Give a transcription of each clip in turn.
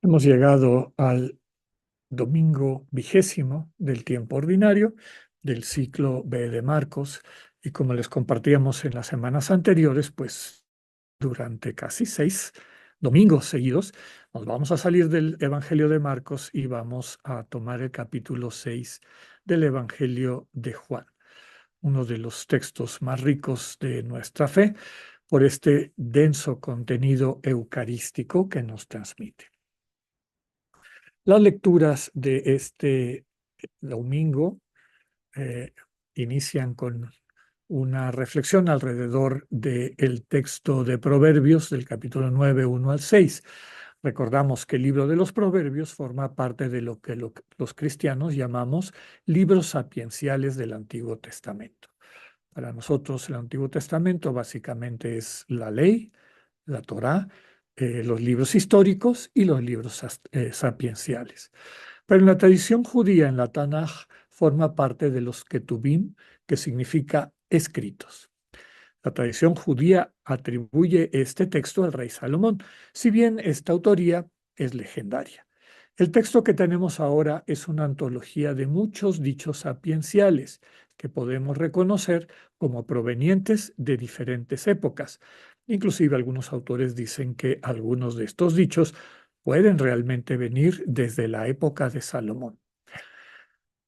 Hemos llegado al domingo 20 del tiempo ordinario del ciclo B de Marcos y como les compartíamos en las semanas anteriores, pues durante casi 6 domingos seguidos nos vamos a salir del Evangelio de Marcos y vamos a tomar el capítulo 6 del Evangelio de Juan, uno de los textos más ricos de nuestra fe por este denso contenido eucarístico que nos transmite. Las lecturas de este domingo eh, inician con una reflexión alrededor del texto de Proverbios del capítulo 9, 1 al 6. Recordamos que el libro de los Proverbios forma parte de lo que los cristianos llamamos libros sapienciales del Antiguo Testamento. Para nosotros el Antiguo Testamento básicamente es la ley, la Torá, los libros históricos y los libros sapienciales. Pero en la tradición judía, en la Tanaj, forma parte de los Ketubim, que significa escritos. La tradición judía atribuye este texto al rey Salomón, si bien esta autoría es legendaria. El texto que tenemos ahora es una antología de muchos dichos sapienciales que podemos reconocer como provenientes de diferentes épocas. Inclusive algunos autores dicen que algunos de estos dichos pueden realmente venir desde la época de Salomón.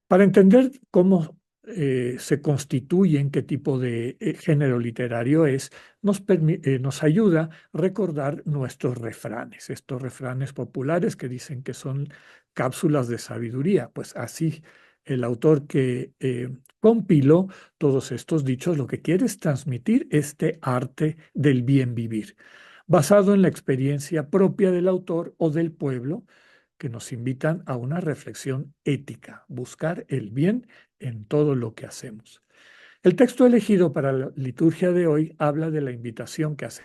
Para entender cómo se constituyen, qué tipo de género literario es, nos ayuda a recordar nuestros refranes, estos refranes populares que dicen que son cápsulas de sabiduría. Pues así, el autor que compiló todos estos dichos lo que quiere es transmitir este arte del bien vivir, basado en la experiencia propia del autor o del pueblo que nos invitan a una reflexión ética, buscar el bien en todo lo que hacemos. El texto elegido para la liturgia de hoy habla de la invitación que hace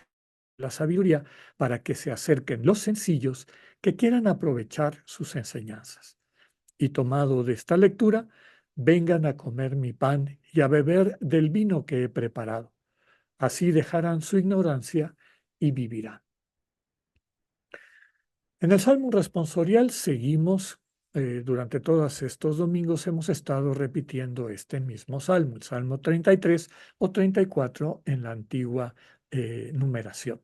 la sabiduría para que se acerquen los sencillos que quieran aprovechar sus enseñanzas. Y tomado de esta lectura, vengan a comer mi pan y a beber del vino que he preparado. Así dejarán su ignorancia y vivirán. En el Salmo responsorial seguimos, durante todos estos domingos hemos estado repitiendo este mismo Salmo, el Salmo 33 o 34 en la antigua numeración.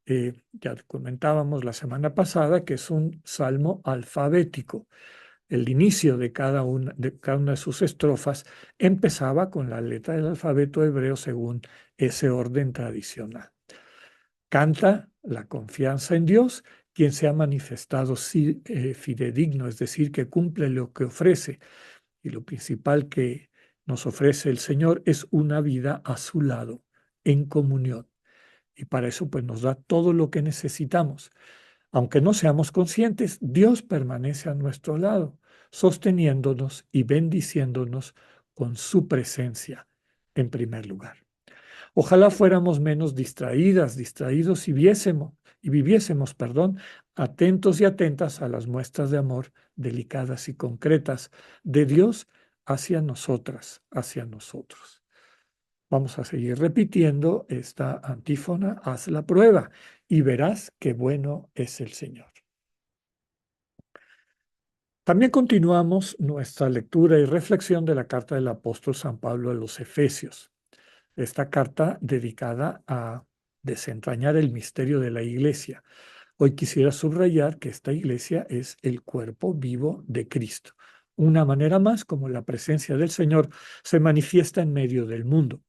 Ya comentábamos la semana pasada que es un salmo alfabético. El inicio de cada una de sus estrofas empezaba con la letra del alfabeto hebreo según ese orden tradicional. Canta la confianza en Dios, quien se ha manifestado fidedigno, es decir, que cumple lo que ofrece. Y lo principal que nos ofrece el Señor es una vida a su lado, en comunión. Y para eso pues nos da todo lo que necesitamos. Aunque no seamos conscientes, Dios permanece a nuestro lado, sosteniéndonos y bendiciéndonos con su presencia en primer lugar. Ojalá fuéramos menos distraídos y viviésemos, atentos y atentas a las muestras de amor delicadas y concretas de Dios hacia nosotras, hacia nosotros. Vamos a seguir repitiendo esta antífona, haz la prueba y verás qué bueno es el Señor. También continuamos nuestra lectura y reflexión de la carta del apóstol San Pablo a los Efesios. Esta carta dedicada a desentrañar el misterio de la iglesia. Hoy quisiera subrayar que esta iglesia es el cuerpo vivo de Cristo, una manera más como la presencia del Señor se manifiesta en medio del mundo.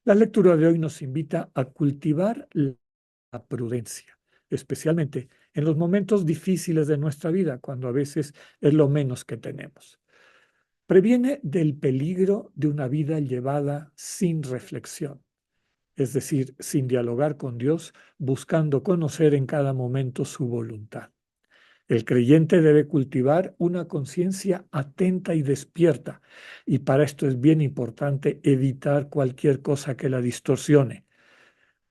La lectura de hoy nos invita a cultivar la prudencia, especialmente en los momentos difíciles de nuestra vida, cuando a veces es lo menos que tenemos. Previene del peligro de una vida llevada sin reflexión, es decir, sin dialogar con Dios, buscando conocer en cada momento su voluntad. El creyente debe cultivar una conciencia atenta y despierta, y para esto es bien importante evitar cualquier cosa que la distorsione.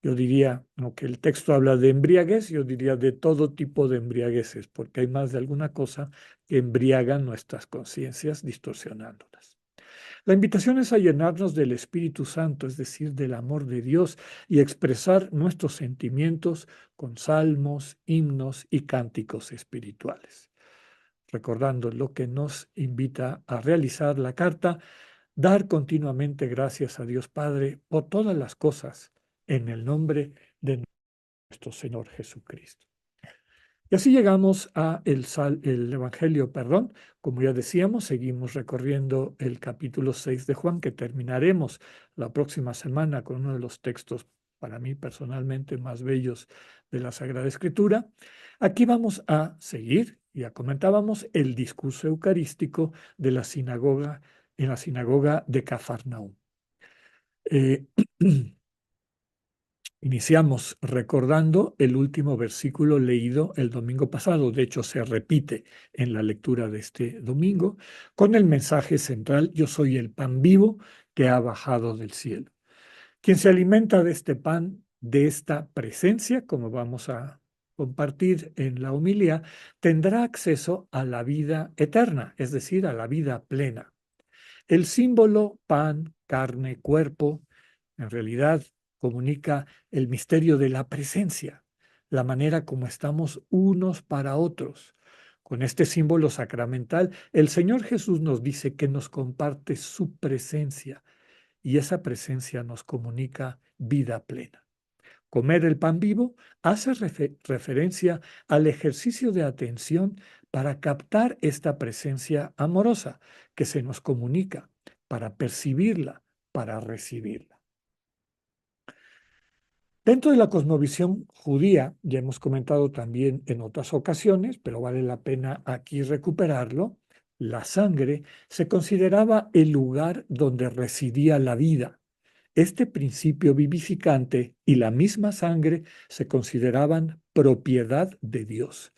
Yo diría, aunque el texto habla de embriaguez, yo diría de todo tipo de embriagueces, porque hay más de alguna cosa que embriagan nuestras conciencias distorsionándolas. La invitación es a llenarnos del Espíritu Santo, es decir, del amor de Dios, y expresar nuestros sentimientos con salmos, himnos y cánticos espirituales. Recordando lo que nos invita a realizar la carta, dar continuamente gracias a Dios Padre por todas las cosas en el nombre de nuestro Señor Jesucristo. Y así llegamos a el Evangelio, perdón. Como ya decíamos, seguimos recorriendo el capítulo 6 de Juan, que terminaremos la próxima semana con uno de los textos para mí personalmente más bellos de la Sagrada Escritura. Aquí vamos a seguir, ya comentábamos, el discurso eucarístico de la sinagoga, en la sinagoga de Cafarnaúm. Eh, Iniciamos recordando el último versículo leído el domingo pasado, de hecho se repite en la lectura de este domingo, con el mensaje central: yo soy el pan vivo que ha bajado del cielo. Quien se alimenta de este pan, de esta presencia, como vamos a compartir en la homilía, tendrá acceso a la vida eterna, es decir, a la vida plena. El símbolo pan, carne, cuerpo, en realidad comunica el misterio de la presencia, la manera como estamos unos para otros. Con este símbolo sacramental, el Señor Jesús nos dice que nos comparte su presencia y esa presencia nos comunica vida plena. Comer el pan vivo hace referencia al ejercicio de atención para captar esta presencia amorosa que se nos comunica, para percibirla, para recibirla. Dentro de la cosmovisión judía, ya hemos comentado también en otras ocasiones, pero vale la pena aquí recuperarlo, la sangre se consideraba el lugar donde residía la vida. Este principio vivificante y la misma sangre se consideraban propiedad de Dios.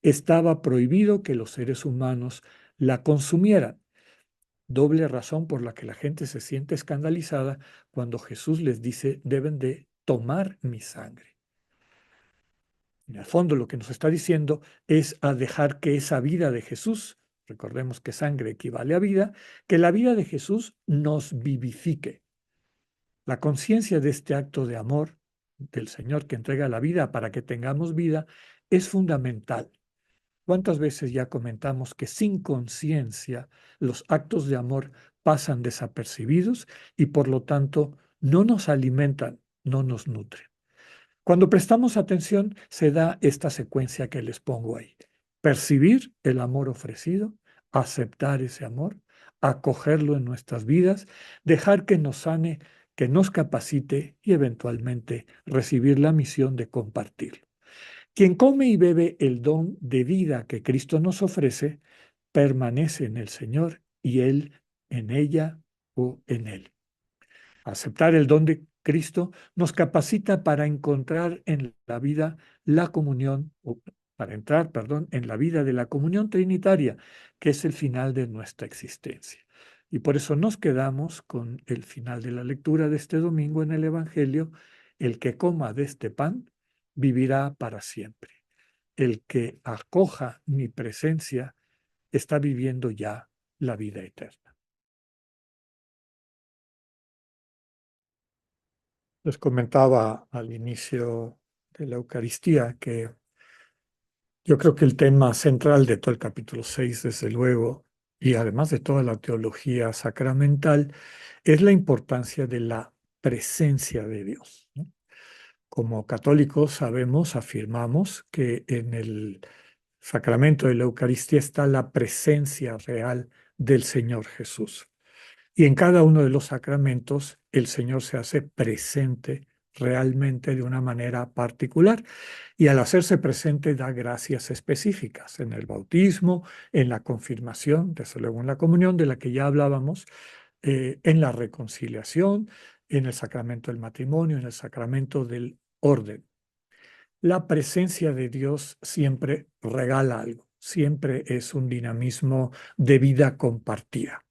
Estaba prohibido que los seres humanos la consumieran. Doble razón por la que la gente se siente escandalizada cuando Jesús les dice: deben de tomar mi sangre. En el fondo lo que nos está diciendo es a dejar que esa vida de Jesús, recordemos que sangre equivale a vida, que la vida de Jesús nos vivifique. La conciencia de este acto de amor del Señor que entrega la vida para que tengamos vida es fundamental. ¿Cuántas veces ya comentamos que sin conciencia los actos de amor pasan desapercibidos y por lo tanto no nos alimentan, no nos nutren? Cuando prestamos atención se da esta secuencia que les pongo ahí. Percibir el amor ofrecido, aceptar ese amor, acogerlo en nuestras vidas, dejar que nos sane, que nos capacite y eventualmente recibir la misión de compartirlo. Quien come y bebe el don de vida que Cristo nos ofrece, permanece en el Señor y Él en ella o en Él. Aceptar el don de Cristo nos capacita para encontrar en la vida la comunión, o para entrar, perdón, en la vida de la comunión trinitaria, que es el final de nuestra existencia. Y por eso nos quedamos con el final de la lectura de este domingo en el Evangelio: el que coma de este pan vivirá para siempre. El que acoja mi presencia está viviendo ya la vida eterna. Les comentaba al inicio de la Eucaristía que yo creo que el tema central de todo el capítulo 6, desde luego, y además de toda la teología sacramental, es la importancia de la presencia de Dios, ¿no? Como católicos sabemos, afirmamos que en el sacramento de la Eucaristía está la presencia real del Señor Jesús. Y en cada uno de los sacramentos el Señor se hace presente realmente de una manera particular. Y al hacerse presente da gracias específicas en el bautismo, en la confirmación, desde luego en la comunión de la que ya hablábamos, en la reconciliación, en el sacramento del matrimonio, en el sacramento del orden. La presencia de Dios siempre regala algo, siempre es un dinamismo de vida compartida.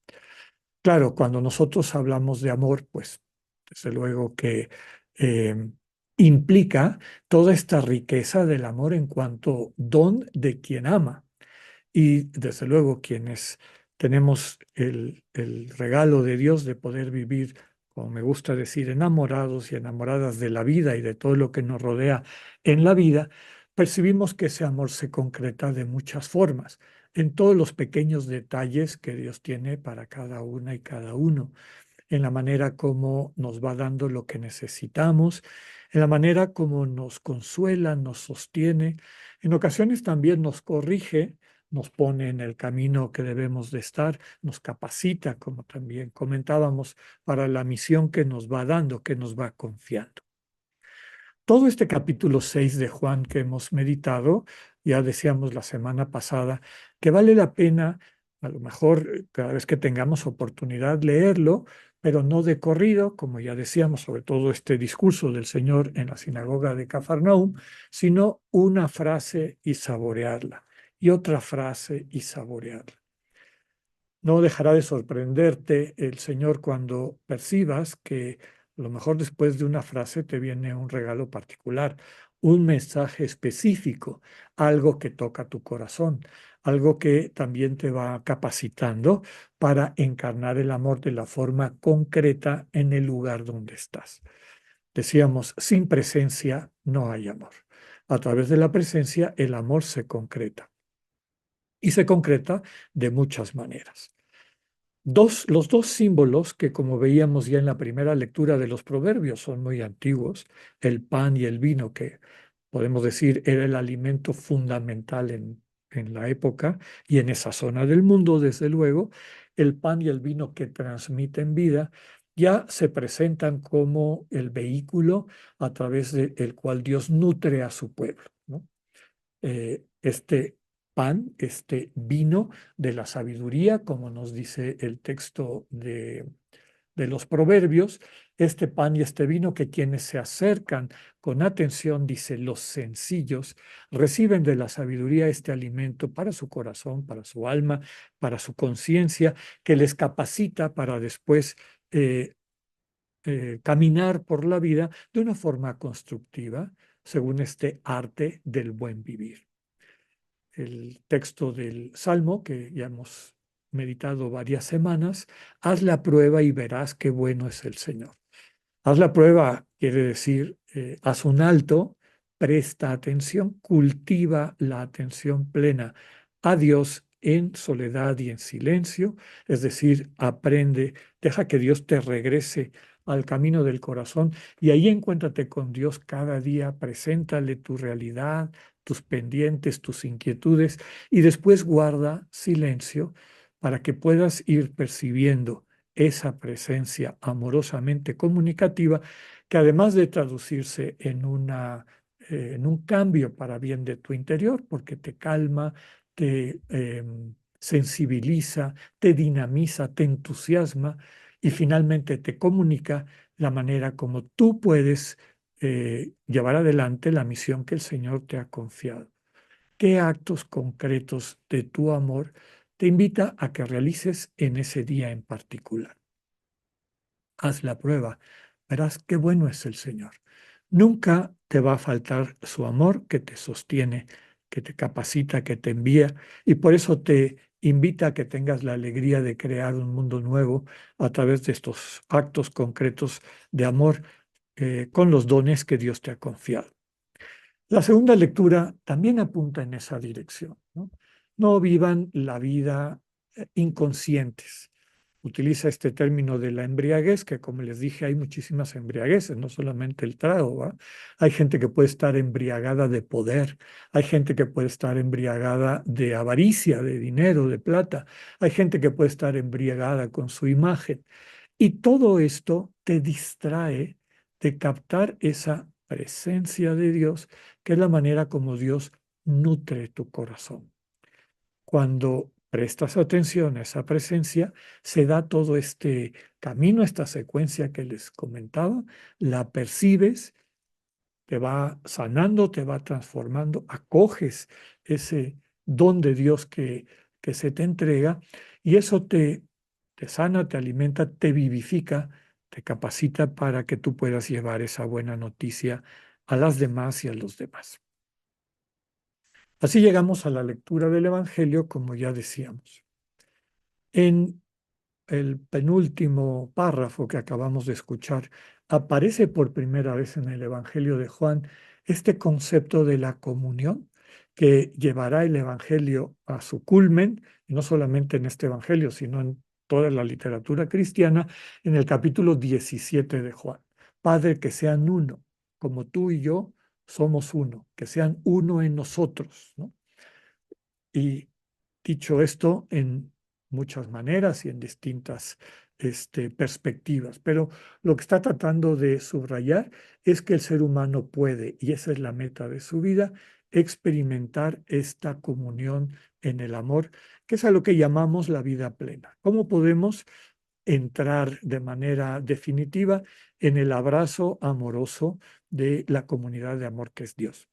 Claro, cuando nosotros hablamos de amor, pues desde luego que eh, implica toda esta riqueza del amor en cuanto don de quien ama. Y desde luego quienes Tenemos el regalo de Dios de poder vivir, como me gusta decir, enamorados y enamoradas de la vida y de todo lo que nos rodea en la vida. Percibimos que ese amor se concreta de muchas formas, en todos los pequeños detalles que Dios tiene para cada una y cada uno, en la manera como nos va dando lo que necesitamos, en la manera como nos consuela, nos sostiene, en ocasiones también nos corrige, nos pone en el camino que debemos de estar, nos capacita, como también comentábamos, para la misión que nos va dando, que nos va confiando. Todo este capítulo 6 de Juan que hemos meditado, ya decíamos la semana pasada, que vale la pena, a lo mejor cada vez que tengamos oportunidad, leerlo, pero no de corrido, como ya decíamos, sobre todo este discurso del Señor en la sinagoga de Cafarnaúm, sino una frase y saborearla, y otra frase y saborearla. No dejará de sorprenderte el Señor cuando percibas que a lo mejor después de una frase te viene un regalo particular, un mensaje específico, algo que toca tu corazón, algo que también te va capacitando para encarnar el amor de la forma concreta en el lugar donde estás. Decíamos, sin presencia no hay amor. A través de la presencia el amor se concreta y se concreta de muchas maneras. Los dos símbolos que, como veíamos ya en la primera lectura de los Proverbios, son muy antiguos, el pan y el vino, que podemos decir era el alimento fundamental en la época y en esa zona del mundo, desde luego, el pan y el vino que transmiten vida, ya se presentan como el vehículo a través del cual Dios nutre a su pueblo, ¿no? Este pan, este vino de la sabiduría, como nos dice el texto de los proverbios, este pan y este vino que quienes se acercan con atención, dice, los sencillos, reciben de la sabiduría este alimento para su corazón, para su alma, para su conciencia, que les capacita para después caminar por la vida de una forma constructiva, según este arte del buen vivir. El texto del Salmo, que ya hemos meditado varias semanas, haz la prueba y verás qué bueno es el Señor. Haz la prueba, quiere decir, haz un alto, presta atención, cultiva la atención plena a Dios en soledad y en silencio, es decir, aprende, deja que Dios te regrese al camino del corazón y ahí encuéntrate con Dios cada día, preséntale tu realidad, tus pendientes, tus inquietudes y después guarda silencio para que puedas ir percibiendo esa presencia amorosamente comunicativa que además de traducirse en un cambio para bien de tu interior, porque te calma, te sensibiliza, te dinamiza, te entusiasma y finalmente te comunica la manera como tú puedes llevar adelante la misión que el Señor te ha confiado. ¿Qué actos concretos de tu amor te invita a que realices en ese día en particular? Haz la prueba, verás qué bueno es el Señor. Nunca te va a faltar su amor que te sostiene, que te capacita, que te envía, y por eso te invita a que tengas la alegría de crear un mundo nuevo a través de estos actos concretos de amor con los dones que Dios te ha confiado. La segunda lectura también apunta en esa dirección, ¿no? No vivan la vida inconscientes. Utiliza este término de la embriaguez, que como les dije, hay muchísimas embriagueces, no solamente el trago, ¿va? Hay gente que puede estar embriagada de poder, hay gente que puede estar embriagada de avaricia, de dinero, de plata, hay gente que puede estar embriagada con su imagen. Y todo esto te distrae de captar esa presencia de Dios, que es la manera como Dios nutre tu corazón. Cuando prestas atención a esa presencia, se da todo este camino, esta secuencia que les comentaba, la percibes, te va sanando, te va transformando, acoges ese don de Dios que se te entrega y eso te sana, te alimenta, te vivifica, te capacita para que tú puedas llevar esa buena noticia a las demás y a los demás. Así llegamos a la lectura del Evangelio, como ya decíamos. En el penúltimo párrafo que acabamos de escuchar, aparece por primera vez en el Evangelio de Juan este concepto de la comunión que llevará el Evangelio a su culmen, y no solamente en este Evangelio, sino en toda la literatura cristiana, en el capítulo 17 de Juan. Padre, que sean uno, como tú y yo somos uno, que sean uno en nosotros, ¿no? Y dicho esto en muchas maneras y en distintas perspectivas, pero lo que está tratando de subrayar es que el ser humano puede, y esa es la meta de su vida, experimentar esta comunión en el amor, que es a lo que llamamos la vida plena. ¿Cómo podemos entrar de manera definitiva en el abrazo amoroso de la comunidad de amor que es Dios?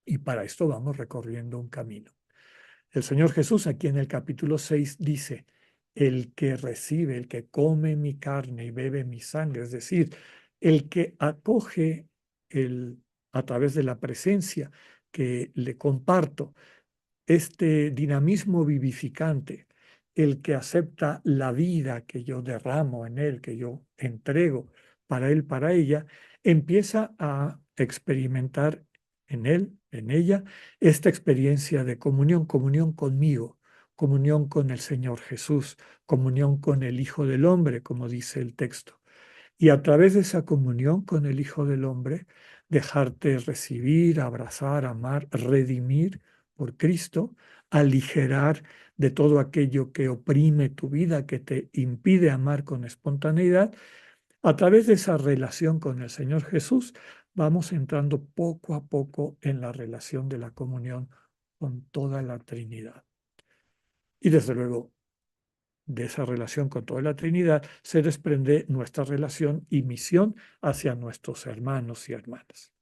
Y para esto vamos recorriendo un camino. El Señor Jesús aquí en el capítulo 6 dice, el que recibe, el que come mi carne y bebe mi sangre, es decir, el que acoge a través de la presencia que le comparto, este dinamismo vivificante, el que acepta la vida que yo derramo en él, que yo entrego para él, para ella, empieza a experimentar en él, en ella, esta experiencia de comunión, comunión conmigo, comunión con el Señor Jesús, comunión con el Hijo del Hombre, como dice el texto. Y a través de esa comunión con el Hijo del Hombre, dejarte recibir, abrazar, amar, redimir por Cristo, aligerar de todo aquello que oprime tu vida, que te impide amar con espontaneidad. A través de esa relación con el Señor Jesús, vamos entrando poco a poco en la relación de la comunión con toda la Trinidad. Y desde luego, de esa relación con toda la Trinidad se desprende nuestra relación y misión hacia nuestros hermanos y hermanas.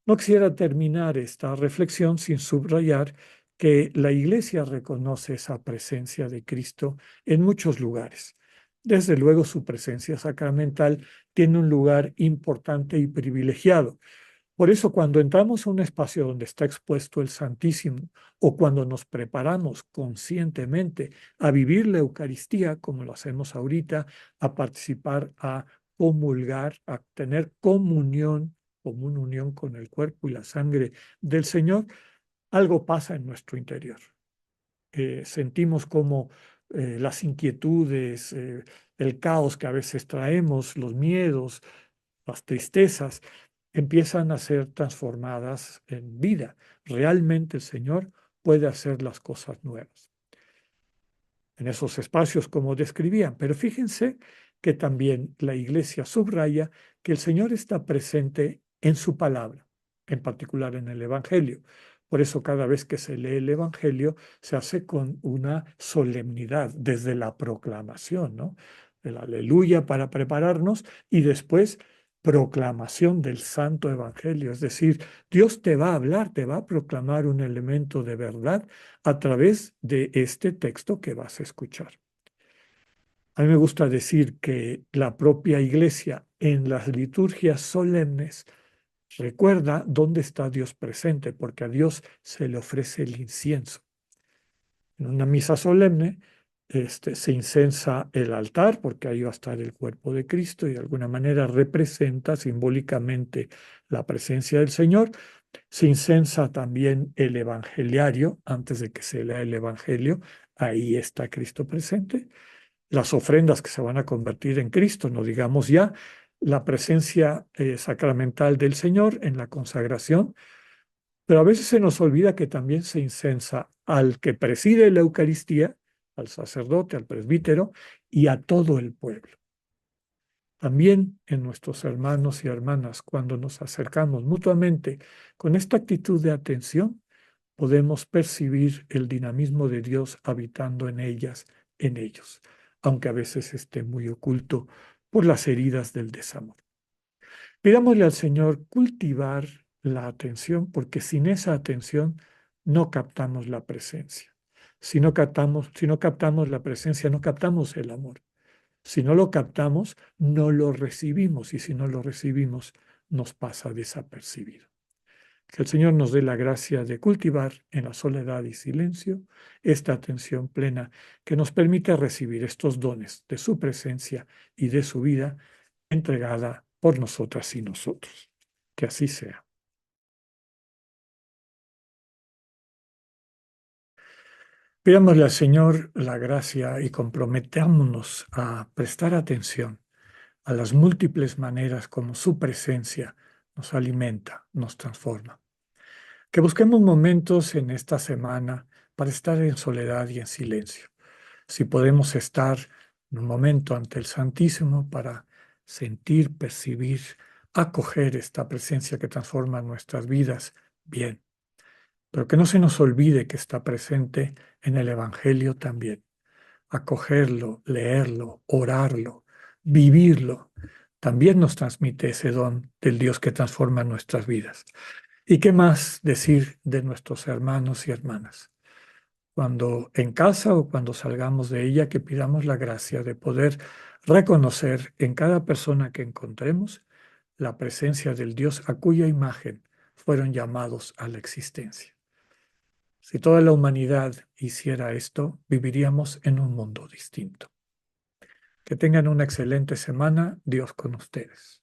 No quisiera terminar esta reflexión sin subrayar que la Iglesia reconoce esa presencia de Cristo en muchos lugares. Desde luego, su presencia sacramental tiene un lugar importante y privilegiado. Por eso, cuando entramos a un espacio donde está expuesto el Santísimo o cuando nos preparamos conscientemente a vivir la Eucaristía, como lo hacemos ahorita, a participar, a comulgar, a tener comunión, común unión con el cuerpo y la sangre del Señor, algo pasa en nuestro interior. Sentimos como las inquietudes, el caos que a veces traemos, los miedos, las tristezas, empiezan a ser transformadas en vida. Realmente el Señor puede hacer las cosas nuevas en esos espacios como describían. Pero fíjense que también la Iglesia subraya que el Señor está presente en su palabra, en particular en el Evangelio. Por eso cada vez que se lee el Evangelio se hace con una solemnidad desde la proclamación, ¿no? El aleluya para prepararnos y después proclamación del Santo Evangelio. Es decir, Dios te va a hablar, te va a proclamar un elemento de verdad a través de este texto que vas a escuchar. A mí me gusta decir que la propia Iglesia en las liturgias solemnes recuerda dónde está Dios presente, porque a Dios se le ofrece el incienso. En una misa solemne se incensa el altar, porque ahí va a estar el cuerpo de Cristo y de alguna manera representa simbólicamente la presencia del Señor. Se incensa también el evangeliario antes de que se lea el evangelio. Ahí está Cristo presente. Las ofrendas que se van a convertir en Cristo, no digamos ya la presencia sacramental del Señor en la consagración. Pero a veces se nos olvida que también se incensa al que preside la Eucaristía, al sacerdote, al presbítero y a todo el pueblo. También en nuestros hermanos y hermanas, cuando nos acercamos mutuamente con esta actitud de atención, podemos percibir el dinamismo de Dios habitando en ellas, en ellos, aunque a veces esté muy oculto por las heridas del desamor. Pidámosle al Señor cultivar la atención, porque sin esa atención no captamos la presencia. Si no captamos la presencia, no captamos el amor. Si no lo captamos, no lo recibimos y si no lo recibimos, nos pasa desapercibido. Que el Señor nos dé la gracia de cultivar en la soledad y silencio esta atención plena que nos permite recibir estos dones de su presencia y de su vida entregada por nosotras y nosotros. Que así sea. Pidámosle al Señor la gracia y comprometámonos a prestar atención a las múltiples maneras como su presencia nos alimenta, nos transforma. Que busquemos momentos en esta semana para estar en soledad y en silencio. Si podemos estar en un momento ante el Santísimo para sentir, percibir, acoger esta presencia que transforma nuestras vidas, bien. Pero que no se nos olvide que está presente en el Evangelio también. Acogerlo, leerlo, orarlo, vivirlo, también nos transmite ese don del Dios que transforma nuestras vidas. ¿Y qué más decir de nuestros hermanos y hermanas? Cuando en casa o cuando salgamos de ella, que pidamos la gracia de poder reconocer en cada persona que encontremos la presencia del Dios a cuya imagen fueron llamados a la existencia. Si toda la humanidad hiciera esto, viviríamos en un mundo distinto. Que tengan una excelente semana. Dios con ustedes.